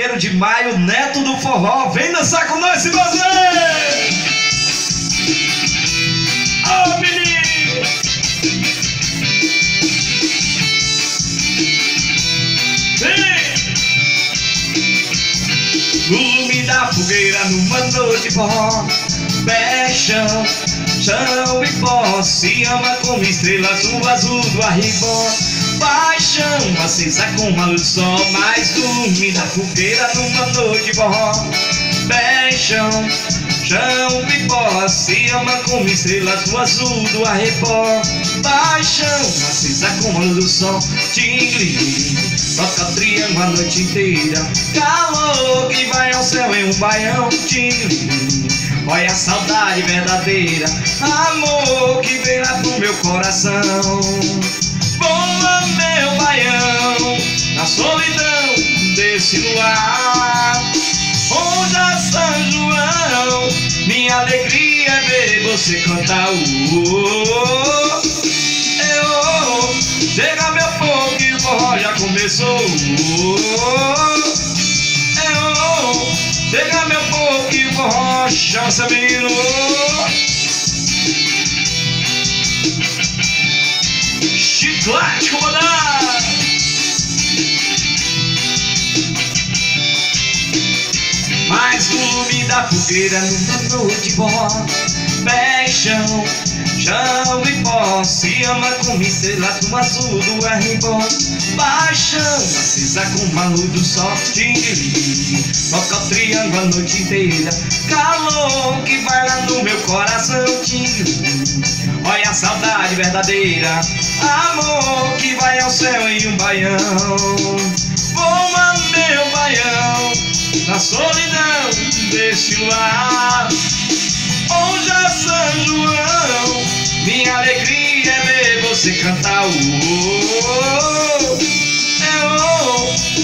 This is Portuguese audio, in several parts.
1º de maio, Neto do Forró. Vem dançar com nós, se você! Ô, menino! Vem! No lume da fogueira, numa noite de forró, paixão, chão e pó, se ama como estrelas no azul do arribó. Paixão acesa com uma luz só, mais do lume da fogueira numa noite de forró. Paixão, chão e pó, se ama como estrelas no azul do arrebó. Paixão acesa com uma luz do sol, tingling, toca triângulo a noite inteira. Calor que vai ao céu em um baião, tingling, olha a saudade verdadeira. Amor que vem lá pro meu coração. Boa, meu baião, na solidão desse luar, onde a São João, minha alegria é ver você cantar. Chega meu povo que o forró já começou. Chega meu povo que o forró chama seu menino. Chiclete, comandante! Mas no lume da fogueira, numa noite de forró, paixão, chão e pó, se ama como estrelas no azul do arribó. Paixão acesa com uma luz do sol, tingling, toca o triângulo a noite inteira. Calor que vai lá no meu coração, tingling, olha a saudade verdadeira. Amor que vai ao céu em um baião. Voa, meu baião, na solidão desse luar, onde a São João, minha alegria é ver você cantar.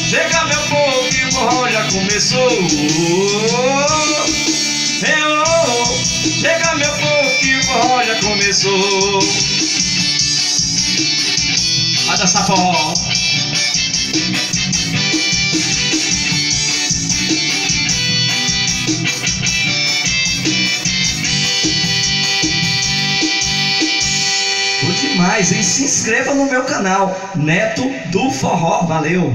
Chega meu povo que o forró já começou. Chega meu povo que o forró já começou. Vai dançar forró. Demais, hein? Se inscreva no meu canal Neto do Forró. Valeu!